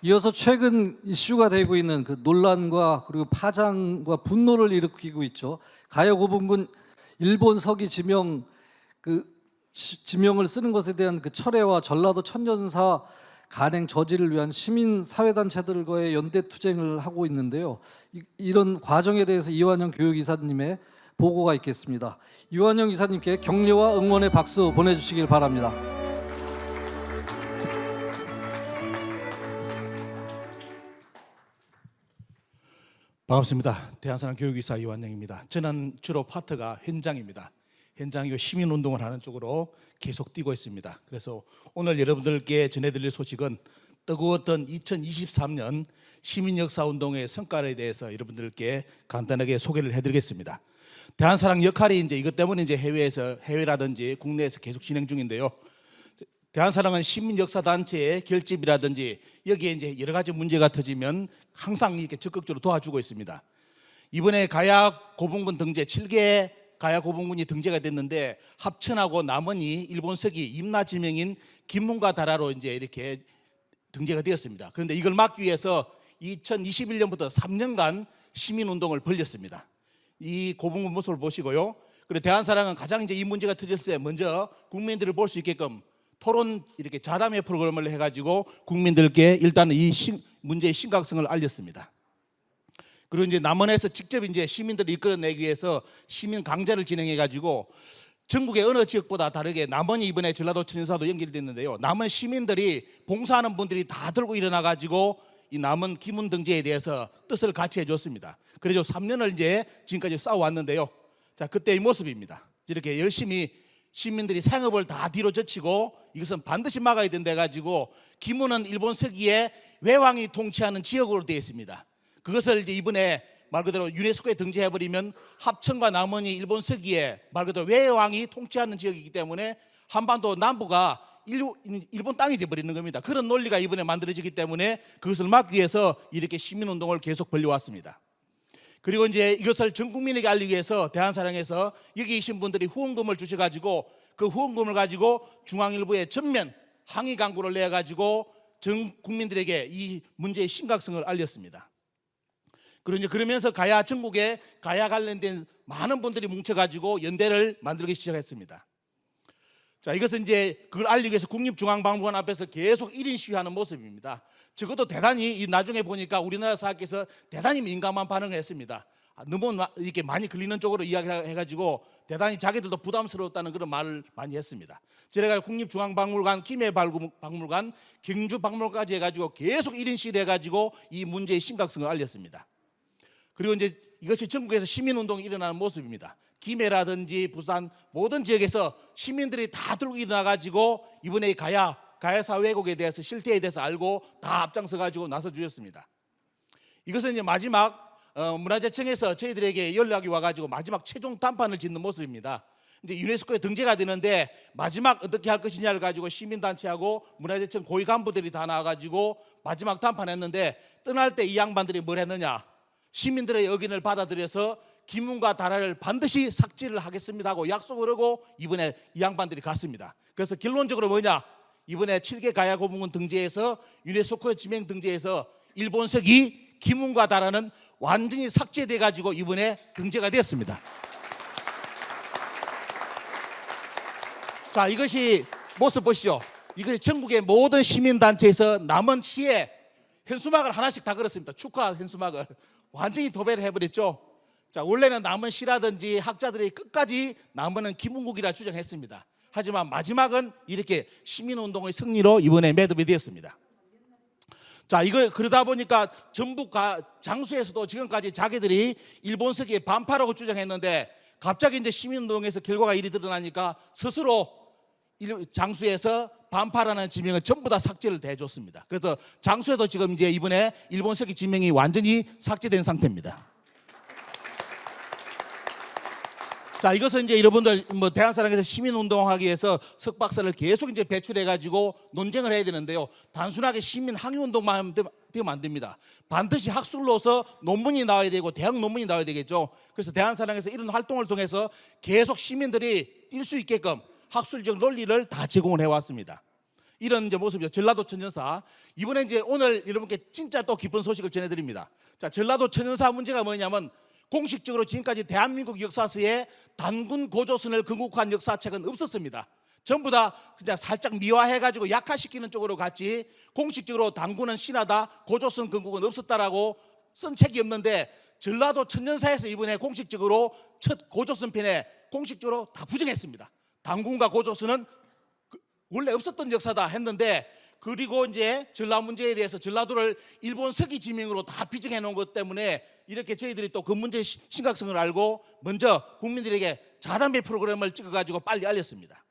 이어서 최근 이슈가 되고 있는 그 논란과 그리고 파장과 분노를 일으키고 있죠. 가야 고분군 일본 서기 지명 지명을 쓰는 것에 대한 그 철회와 전라도 천년사 간행 저지를 위한 시민 사회단체들과의 연대 투쟁을 하고 있는데요. 이런 과정에 대해서 이완영 교육이사님의 보고가 있겠습니다. 이완영 이사님께 격려와 응원의 박수 보내주시길 바랍니다. 반갑습니다. 대한사랑 교육이사 이완영입니다. 저는 주로 파트가 현장입니다. 현장이고 시민운동을 하는 쪽으로 계속 뛰고 있습니다. 그래서 오늘 여러분들께 전해드릴 소식은 뜨거웠던 2023년 시민역사운동의 성과에 대해서 여러분들께 간단하게 소개를 해드리겠습니다. 대한사랑 역할이 이것 때문에 해외라든지 국내에서 계속 진행 중인데요. 대한사랑은 시민역사단체의 결집이라든지 여기에 여러 가지 문제가 터지면 항상 이렇게 적극적으로 도와주고 있습니다. 이번에 가야 고분군 등재 7개 가야 고분군이 등재가 됐는데 합천하고 남원이 일본 서기 임나 지명인 김문과 다라로 이렇게 등재가 되었습니다. 그런데 이걸 막기 위해서 2021년부터 3년간 시민운동을 벌였습니다. 이 고분군 모습을 보시고요. 그리고 대한사랑은 가장 이 문제가 터졌을 때 먼저 국민들을 볼 수 있게끔 토론 이렇게 자담회 프로그램을 해가지고 국민들께 일단은 이 문제의 심각성을 알렸습니다. 그리고 남원에서 직접 시민들을 이끌어내기 위해서 시민 강좌를 진행해가지고 전국의 어느 지역보다 다르게 남원이 이번에 전라도 천연사도 연결됐는데요. 남원 시민들이 봉사하는 분들이 다 들고 일어나가지고 이 남원 기문 등재에 대해서 뜻을 같이 해줬습니다. 그래서 3년을 지금까지 싸워왔는데요. 자, 그때의 모습입니다. 이렇게 열심히 시민들이 생업을 다 뒤로 젖히고 이것은 반드시 막아야 된다 해가지고 기문은 일본 서기에 외왕이 통치하는 지역으로 되어 있습니다. 그것을 이번에 말 그대로 유네스코에 등재해버리면 합천과 남원이 일본 서기에 말 그대로 외왕이 통치하는 지역이기 때문에 한반도 남부가 일본 땅이 되어버리는 겁니다. 그런 논리가 이번에 만들어지기 때문에 그것을 막기 위해서 이렇게 시민운동을 계속 벌려왔습니다. 그리고 이것을 전 국민에게 알리기 위해서 대한사랑에서 여기 계신 분들이 후원금을 주셔가지고 그 후원금을 가지고 중앙일보에 전면 항의 광고를 내가지고 전 국민들에게 이 문제의 심각성을 알렸습니다. 그리고 그러면서 가야 전국에 가야 관련된 많은 분들이 뭉쳐가지고 연대를 만들기 시작했습니다. 자, 이것은 그걸 알리기 위해서 국립중앙박물관 앞에서 계속 1인 시위하는 모습입니다. 적어도 대단히 나중에 보니까 우리나라 사학에서 대단히 민감한 반응을 했습니다. 너무 이렇게 많이 걸리는 쪽으로 이야기를 해가지고 대단히 자기들도 부담스러웠다는 그런 말을 많이 했습니다. 제가 국립중앙박물관, 김해박물관, 경주박물관까지 해가지고 계속 1인 시위를 해가지고 이 문제의 심각성을 알렸습니다. 그리고 이것이 전국에서 시민운동이 일어나는 모습입니다. 김해라든지 부산 모든 지역에서 시민들이 다 들고 일어나가지고 이번에 가야사 왜곡에 대해서 실태에 대해서 알고 다 앞장서가지고 나서주셨습니다. 이것은 마지막 문화재청에서 저희들에게 연락이 와가지고 마지막 최종 단판을 짓는 모습입니다. 유네스코에 등재가 되는데 마지막 어떻게 할 것이냐를 가지고 시민단체하고 문화재청 고위 간부들이 다 나와가지고 마지막 단판했는데 떠날 때 이 양반들이 뭘 했느냐, 시민들의 의견을 받아들여서 김문과 다라를 반드시 삭제를 하겠습니다 하고 약속을 하고 이번에 이 양반들이 갔습니다. 그래서 결론적으로 뭐냐, 이번에 7개 가야 고분군 등재에서 유네스코 지명 등재에서 일본 서기 김문과 다라는 완전히 삭제돼 가지고 이번에 등재가 되었습니다. 자, 이것이 모습 보시죠. 이것이 전국의 모든 시민단체에서 남원시에 현수막을 하나씩 다 걸었습니다. 축하 현수막을 완전히 도배를 해버렸죠. 자, 원래는 남원시라든지 학자들이 끝까지 남원은 기문국이라 주장했습니다. 하지만 마지막은 이렇게 시민운동의 승리로 이번에 매듭이 되었습니다. 자, 그러다 보니까 전북 장수에서도 지금까지 자기들이 일본 서기에 반파라고 주장했는데 갑자기 시민운동에서 결과가 이리 드러나니까 스스로 장수에서 반파라는 지명을 전부 다 삭제를 대줬습니다. 그래서 장수에도 지금 이번에 일본 서기 지명이 완전히 삭제된 상태입니다. 자, 이것은 여러분들 대한사랑에서 시민운동하기 위해서 석박사를 계속 배출해가지고 논쟁을 해야 되는데요. 단순하게 시민 항의운동만 되면 안 됩니다. 반드시 학술로서 논문이 나와야 되고 대학 논문이 나와야 되겠죠. 그래서 대한사랑에서 이런 활동을 통해서 계속 시민들이 뛸 수 있게끔 학술적 논리를 다 제공을 해왔습니다. 이런 이제 모습이죠. 전라도 천연사. 이번에 이제 오늘 여러분께 진짜 또 기쁜 소식을 전해드립니다. 자, 전라도 천연사 문제가 뭐냐면 공식적으로 지금까지 대한민국 역사서에 단군 고조선을 건국한 역사책은 없었습니다. 전부 다 그냥 살짝 미화해가지고 약화시키는 쪽으로 갔지 공식적으로 단군은 신하다, 고조선 건국은 없었다라고 쓴 책이 없는데 전라도 천연사에서 이번에 공식적으로 첫 고조선 편에 공식적으로 다 부정했습니다. 단군과 고조선은 원래 없었던 역사다 했는데 그리고 이제 전라 문제에 대해서 전라도를 일본 서기 지명으로 다 비정해 놓은 것 때문에 이렇게 저희들이 또 그 문제의 심각성을 알고 먼저 국민들에게 자담회 프로그램을 찍어가지고 빨리 알렸습니다.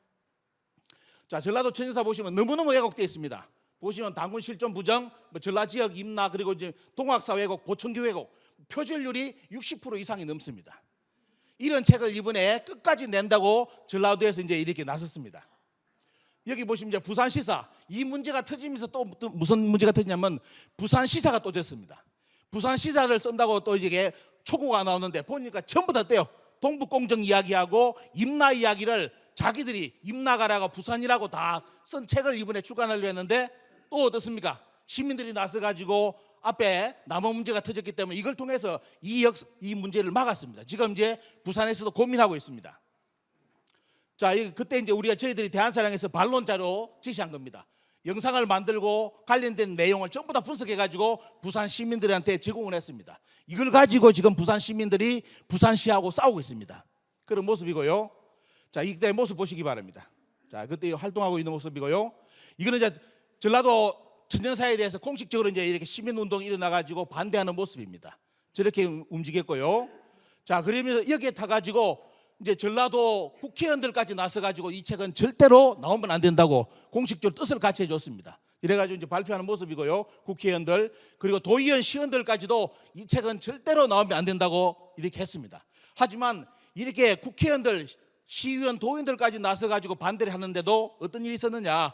자, 전라도 천연사 보시면 너무너무 왜곡되어 있습니다. 보시면 단군 실존 부정, 전라 지역 임나 그리고 이제 동학사 왜곡, 보청기 왜곡, 표절률이 60% 이상이 넘습니다. 이런 책을 이번에 끝까지 낸다고 전라도에서 이제 이렇게 나섰습니다. 여기 보시면 이제 부산시사 이 문제가 터지면서 또 무슨 문제가 터지냐면 부산시사가 또 졌습니다. 부산시사를 쓴다고 또 이게 초고가 나오는데 보니까 전부 다 떼요. 동북공정 이야기하고 임나 이야기를 자기들이 임나가라고 부산이라고 다 쓴 책을 이번에 출간하려고 했는데 또 어떻습니까? 시민들이 나서가지고 앞에 남원 문제가 터졌기 때문에 이걸 통해서 이 문제를 막았습니다. 지금 이제 부산에서도 고민하고 있습니다. 자, 그때 이제 저희들이 대한사랑에서 반론자로 지시한 겁니다. 영상을 만들고 관련된 내용을 전부 다 분석해가지고 부산 시민들한테 제공을 했습니다. 이걸 가지고 지금 부산 시민들이 부산시하고 싸우고 있습니다. 그런 모습이고요. 자, 이때 모습 보시기 바랍니다. 자, 그때 활동하고 있는 모습이고요. 이거는 이제 전라도 천연사에 대해서 공식적으로 이제 이렇게 시민운동이 일어나가지고 반대하는 모습입니다. 저렇게 움직였고요. 자, 그러면서 여기에 타가지고 이제 전라도 국회의원들까지 나서가지고 이 책은 절대로 나오면 안 된다고 공식적으로 뜻을 같이 해줬습니다. 이래가지고 이제 발표하는 모습이고요. 국회의원들 그리고 도의원 시의원들까지도 이 책은 절대로 나오면 안 된다고 이렇게 했습니다. 하지만 이렇게 국회의원들, 시의원, 도의원들까지 나서가지고 반대를 하는데도 어떤 일이 있었느냐?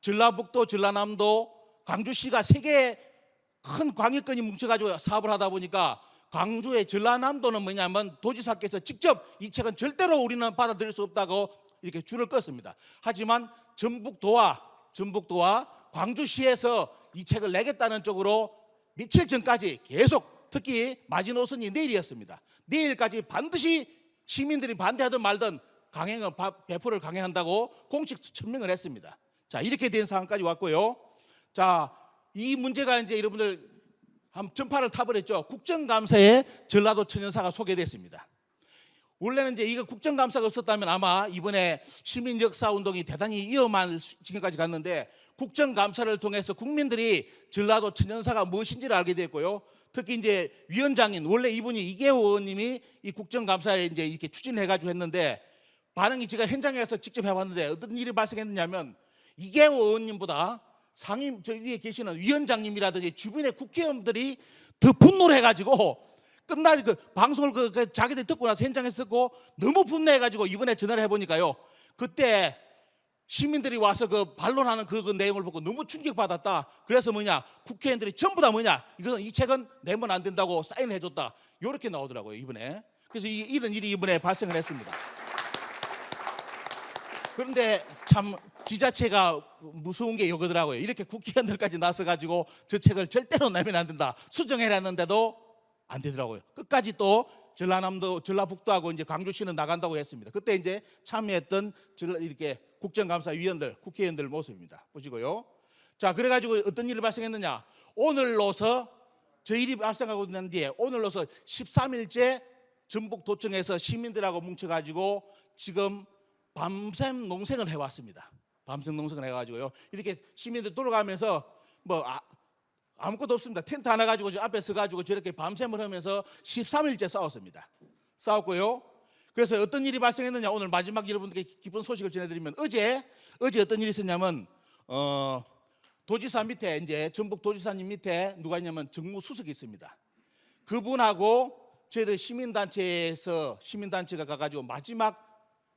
전라북도, 전라남도, 광주시가 세 개의 큰 광역권이 뭉쳐가지고 사업을 하다 보니까 광주의 전라남도는 뭐냐면 도지사께서 직접 이 책은 절대로 우리는 받아들일 수 없다고 이렇게 줄을 껐습니다. 하지만 전북도와 광주시에서 이 책을 내겠다는 쪽으로 며칠 전까지 계속 특히 마지노선이 내일이었습니다. 내일까지 반드시 시민들이 반대하든 말든 강행을 배포를 강행한다고 공식 천명을 했습니다. 자, 이렇게 된 상황까지 왔고요. 자, 이 문제가 이제 여러분들 전파를 타버렸죠. 국정감사에 전라도 천연사가 소개됐습니다. 원래는 이제 이거 국정감사가 없었다면 아마 이번에 시민역사운동이 대단히 위험한 지경까지 갔는데 국정감사를 통해서 국민들이 전라도 천연사가 무엇인지를 알게 됐고요. 특히 이제 위원장인 원래 이분이 이계호 의원님이 이 국정감사에 이제 이렇게 추진해가지고 했는데 반응이 제가 현장에서 직접 해봤는데 어떤 일이 발생했느냐면 이계호 의원님보다 상임 저 위에 계시는 위원장님이라든지 주변의 국회의원들이 더 분노를 해가지고 끝나지 그 방송을 자기들 듣고 나서 현장에서 듣고 너무 분노해가지고 이번에 전화를 해보니까요. 그때 시민들이 와서 그 반론하는 그 내용을 보고 너무 충격받았다. 그래서 뭐냐 국회의원들이 전부 다 뭐냐 이것은 이 책은 내면 안 된다고 사인해줬다. 이렇게 나오더라고요 이번에. 그래서 이런 일이 이번에 발생을 했습니다. 그런데 참 지자체가 무서운 게 이거더라고요. 이렇게 국회의원들까지 나서가지고 저 책을 절대로 내면 안 된다 수정해놨는데도 안 되더라고요. 끝까지 또 전라남도, 전라북도하고 이제 광주시는 나간다고 했습니다. 그때 이제 참여했던 이렇게 국정감사위원들, 국회의원들 모습입니다. 보시고요. 자, 그래가지고 어떤 일이 발생했느냐? 오늘로서 저 일이 발생하고 있는 뒤에 오늘로서 13일째 전북도청에서 시민들하고 뭉쳐가지고 지금 밤샘 농생을 해왔습니다. 밤샘 농생을 해가지고요. 이렇게 시민들 돌아가면서 뭐 아무것도 없습니다. 텐트 하나 가지고 저 앞에 서가지고 저렇게 밤샘을 하면서 13일째 싸웠습니다. 싸웠고요. 그래서 어떤 일이 발생했느냐 오늘 마지막 여러분들께 기쁜 소식을 전해드리면 어제 어떤 일이 있었냐면 도지사 밑에 이제 전북 도지사님 밑에 누가 있냐면 정무수석이 있습니다. 그분하고 저희들 시민단체가 가가지고 마지막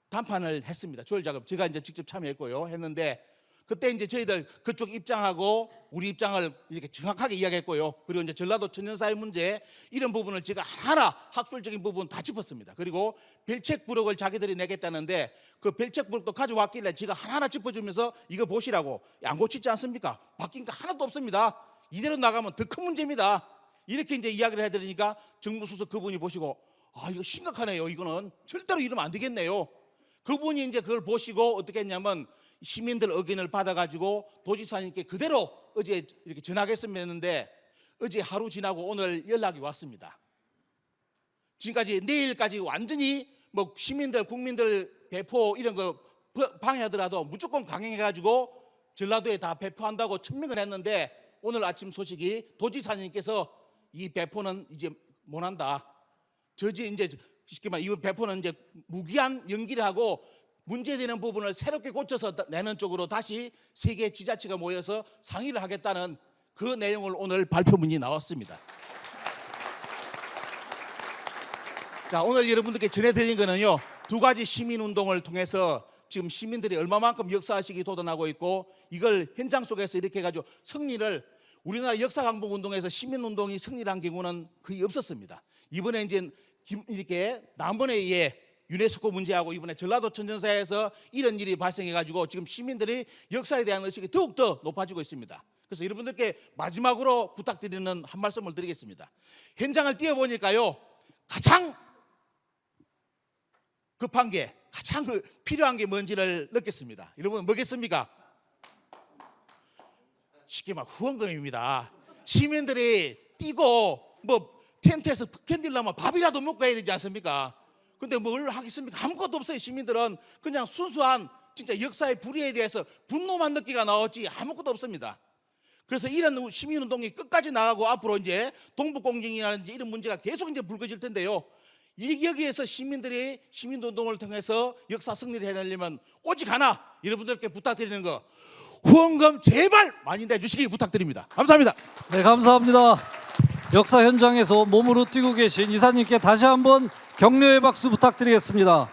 담판을 했습니다. 조율 작업 제가 이제 직접 참여했고요. 했는데 그때 이제 저희들 그쪽 입장하고 우리 입장을 이렇게 정확하게 이야기했고요. 그리고 이제 전라도 천연사회 문제 이런 부분을 제가 하나 학술적인 부분 다 짚었습니다. 그리고 별책 부록을 자기들이 내겠다는데 그 별책 부록도 가져왔길래 제가 하나하나 짚어주면서 이거 보시라고. 안 고치지 않습니까? 바뀐 거 하나도 없습니다. 이대로 나가면 더 큰 문제입니다. 이렇게 이제 이야기를 해드리니까 정무수석 그분이 보시고 아 이거 심각하네요. 이거는 절대로 이러면 안 되겠네요. 그분이 이제 그걸 보시고 어떻게 했냐면 시민들 의견을 받아가지고 도지사님께 그대로 어제 이렇게 전하겠습니다 했는데 어제 하루 지나고 오늘 연락이 왔습니다. 지금까지 내일까지 완전히 뭐 시민들 국민들 배포 이런 거 방해하더라도 무조건 강행해가지고 전라도에 다 배포한다고 천명을 했는데 오늘 아침 소식이 도지사님께서 이 배포는 이제 못한다. 저지 이제 쉽게 말해 이 배포는 이제 무기한 연기를 하고 문제되는 부분을 새롭게 고쳐서 내는 쪽으로 다시 세 개 지자체가 모여서 상의를 하겠다는 그 내용을 오늘 발표문이 나왔습니다. 자, 오늘 여러분들께 전해드린 거는요 2가지 시민운동을 통해서 지금 시민들이 얼마만큼 역사의식이 돋아나고 있고 이걸 현장 속에서 이렇게 해가지고 승리를 우리나라 역사강복운동에서 시민운동이 승리를 한 경우는 거의 없었습니다. 이번에 이제 이렇게 남원에 의해 유네스코 문제하고 이번에 전라도 천연사에서 이런 일이 발생해가지고 지금 시민들이 역사에 대한 의식이 더욱더 높아지고 있습니다. 그래서 여러분들께 마지막으로 부탁드리는 한 말씀을 드리겠습니다. 현장을 뛰어보니까요 가장 급한 게 가장 필요한 게 뭔지를 느꼈습니다. 여러분 뭐겠습니까? 쉽게 말 후원금입니다. 시민들이 뛰고 뭐 텐트에서 견디려면 밥이라도 먹고 해야 되지 않습니까? 근데 뭘 하겠습니까? 아무것도 없어요. 시민들은 그냥 순수한 진짜 역사의 불의에 대해서 분노만 느끼가 나왔지 아무것도 없습니다. 그래서 이런 시민운동이 끝까지 나가고 앞으로 이제 동북공정이라든지 이런 문제가 계속 이제 불거질 텐데요. 여기에서 시민들이 시민운동을 통해서 역사 승리를 해내려면 오직 하나 여러분들께 부탁드리는 거 후원금 제발 많이 내주시기 부탁드립니다. 감사합니다. 네, 감사합니다. 역사 현장에서 몸으로 뛰고 계신 이사님께 다시 한번 격려의 박수 부탁드리겠습니다.